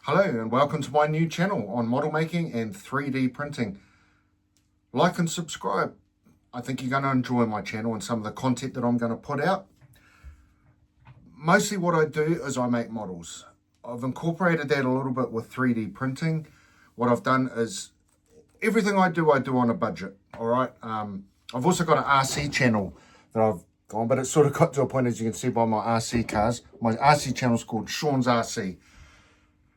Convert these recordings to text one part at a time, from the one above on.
Hello and welcome to my new channel on model making and 3D printing. Like and subscribe. I think you're going to enjoy my channel and some of the content that I'm going to put out. Mostly what I do is I make models. I've incorporated that a little bit with 3D printing. What I've done is everything I do on a budget. All right. I've also got an RC channel that I've gone, but it's sort of got to a point, as you can see by my RC cars. My RC channel is called Sean's RC.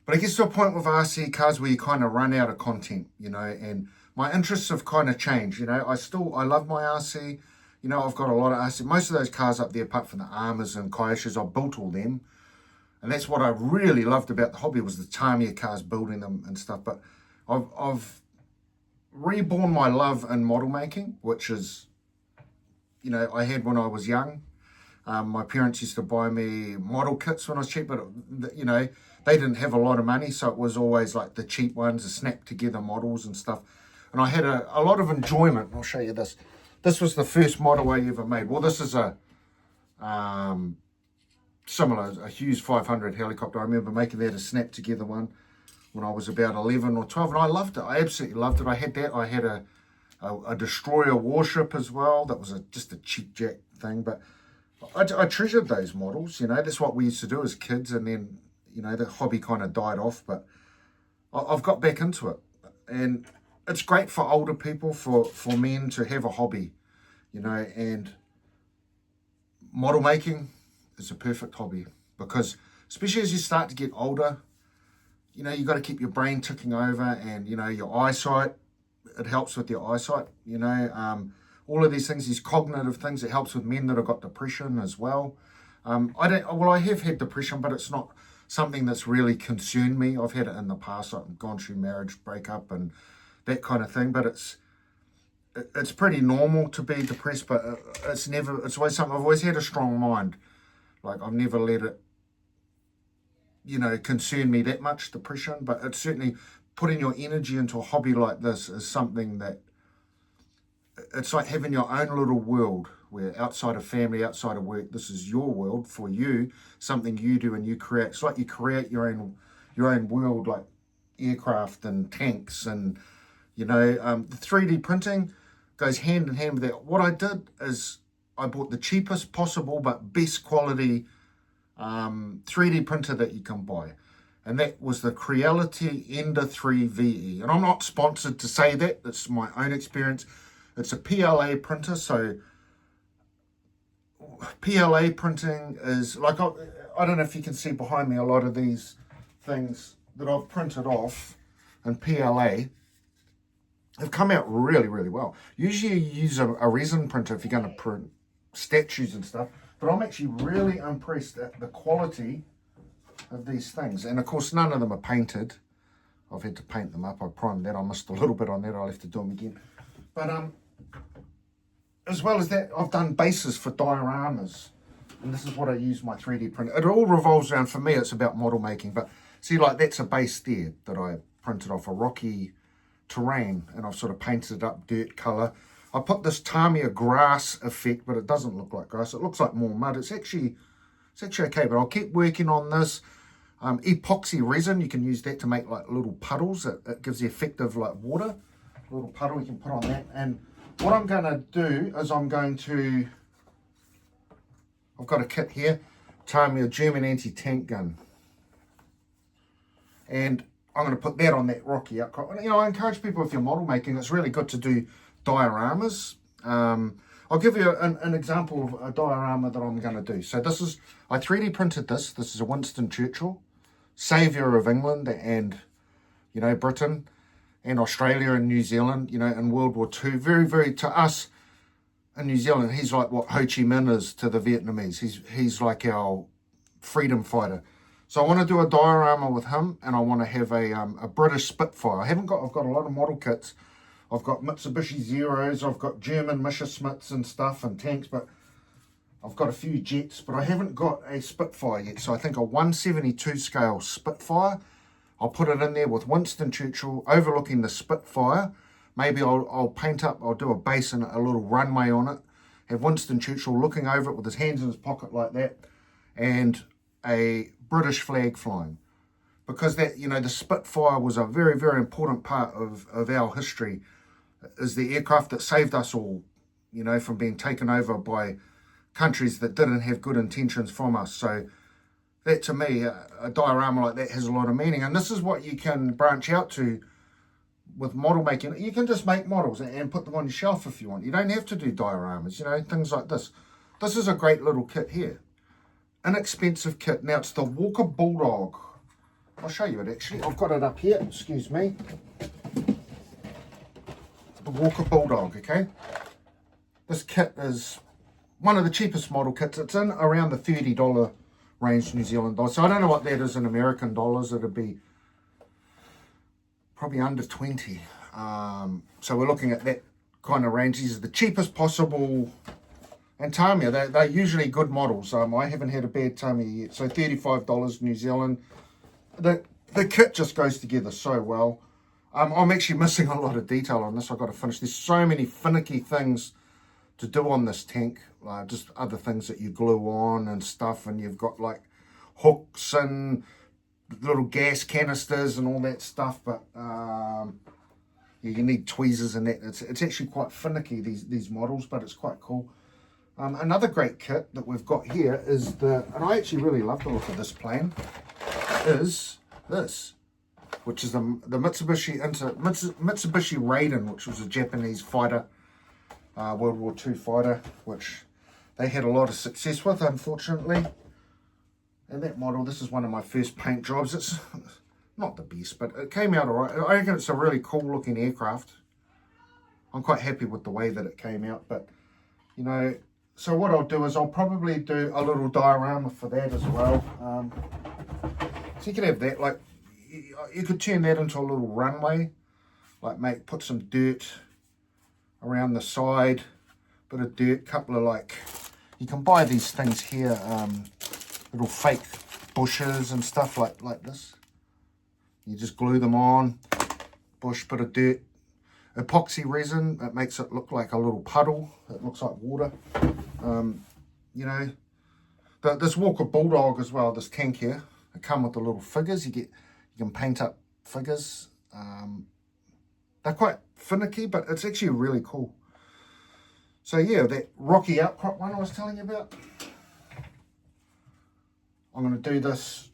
But it gets to a point with RC cars where you kind of run out of content, and my interests have kind of changed, I love my RC, I've got a lot of RC. Most of those cars up there, apart from the Armours and Kyoshes, I've built all them. And that's what I really loved about the hobby, was the Tamiya cars, building them and stuff. But I've reborn my love in model making, which is, I had when I was young. My parents used to buy me model kits when I was cheap, but, they didn't have a lot of money, so it was always like the cheap ones, the snap together models and stuff. And I had a lot of enjoyment. I'll show you this. This was the first model I ever made. Well, this is a similar, a Hughes 500 helicopter. I remember making that a snap together one when I was about 11 or 12, and I loved it. I absolutely loved it. I had that. I had a destroyer warship as well. That was just a cheap jack thing, but I treasured those models. That's what we used to do as kids, and then the hobby kind of died off, but I've got back into it. And it's great for older people, for men to have a hobby, and model making is a perfect hobby, because especially as you start to get older, you've got to keep your brain ticking over, and, your eyesight, it helps with your eyesight, all of these things, these cognitive things. It helps with men that have got depression as well. I have had depression, but it's not something that's really concerned me. I've had it in the past. I've gone through marriage breakup and that kind of thing, but it's pretty normal to be depressed, but it's always something. I've always had a strong mind. Like, I've never let it, concern me that much, depression, but it's certainly putting your energy into a hobby like this is something that, it's like having your own little world, where outside of family, outside of work, this is your world for you, something you do and you create. It's like you create your own world, like aircraft and tanks, and the 3D printing goes hand in hand with that. What I did is I bought the cheapest possible but best quality 3D printer that you can buy, and that was the Creality Ender 3 VE. And I'm not sponsored to say that, it's my own experience. It's a PLA printer, so PLA printing is like, I don't know if you can see behind me a lot of these things that I've printed off in PLA have come out really, really well. Usually you use a resin printer if you're going to print statues and stuff, but I'm actually really impressed at the quality of these things. And of course, none of them are painted. I've had to paint them up. I primed that. I missed a little bit on that. I'll have to do them again. But as well as that, I've done bases for dioramas, and this is what I use my 3D printer. It all revolves around, for me, it's about model making. But see, like, that's a base there that I printed off a rocky terrain, and I've sort of painted it up dirt color. I put this Tamiya grass effect, but it doesn't look like grass. It looks like more mud. It's actually okay, but I'll keep working on this. Epoxy resin, you can use that to make like little puddles. It gives the effect of like water. A little puddle you can put on that. And what I'm going to do is I've got a kit here, Tamiya German anti-tank gun. And I'm going to put that on that rocky outcrop. I encourage people, if you're model making, it's really good to do dioramas. I'll give you an example of a diorama that I'm going to do. So I 3D printed this. This is a Winston Churchill, saviour of England and, Britain and Australia and New Zealand, in World War II. Very, very, to us in New Zealand, he's like what Ho Chi Minh is to the Vietnamese. He's like our freedom fighter. So I want to do a diorama with him, and I want to have a British Spitfire. I've got a lot of model kits. I've got Mitsubishi Zeros, I've got German Messerschmitts and stuff and tanks, but I've got a few jets, but I haven't got a Spitfire yet. So I think a 172 scale Spitfire, I'll put it in there with Winston Churchill overlooking the Spitfire. Maybe I'll paint up, I'll do a base and a little runway on it, have Winston Churchill looking over it with his hands in his pocket like that, and a British flag flying. because that, you know, the Spitfire was a very, very important part of our history, is the aircraft that saved us all, you know, from being taken over by countries that didn't have good intentions from us. So that, to me, a diorama like that has a lot of meaning. And this is what you can branch out to with model making. You can just make models and put them on your shelf if you want. You don't have to do dioramas, you know, things like this. This is a great little kit here. Inexpensive kit. Now, it's the Walker Bulldog. I'll show you it, actually. I've got it up here. Excuse me. The Walker Bulldog, okay? This kit is one of the cheapest model kits. It's in around the $30 range, New Zealand dollars. So I don't know what that is in American dollars. It'd be probably under 20. So we're looking at that kind of range. These are the cheapest possible. And Tamiya, they're usually good models. I haven't had a bad Tamiya yet. So $35 New Zealand. The kit just goes together so well. I'm actually missing a lot of detail on this. I've got to finish. There's so many finicky things to do on this tank. Just other things that you glue on and stuff. And you've got like hooks and little gas canisters and all that stuff. But yeah, you need tweezers and that. It's actually quite finicky, these models, but it's quite cool. Another great kit that we've got here is and I actually really love the look of this plane, is this, which is the Mitsubishi Raiden, which was a Japanese fighter, World War II fighter, which they had a lot of success with, unfortunately. And that model, this is one of my first paint jobs. It's not the best, but it came out all right. I reckon it's a really cool looking aircraft. I'm quite happy with the way that it came out, but, you know, so what I'll do is I'll probably do a little diorama for that as well. So you could have that, like, you could turn that into a little runway, like put some dirt around the side, bit of dirt, couple of like, you can buy these things here, little fake bushes and stuff like this. You just glue them on, bush, bit of dirt, epoxy resin, it makes it look like a little puddle, it looks like water. You know, this Walker Bulldog as well, this tank here, they come with the little figures. You can paint up figures. They're quite finicky, but it's actually really cool. So yeah, that Rocky Outcrop one I was telling you about. I'm going to do this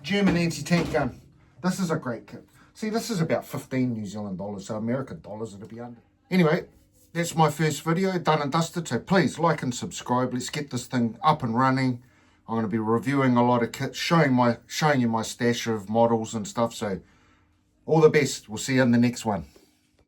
German anti-tank gun. This is a great kit. See, this is about 15 New Zealand dollars, so American dollars it'll be under. Anyway, that's my first video, done and dusted. So please like and subscribe. Let's get this thing up and running. I'm going to be reviewing a lot of kits, showing you my stash of models and stuff. So all the best. We'll see you in the next one.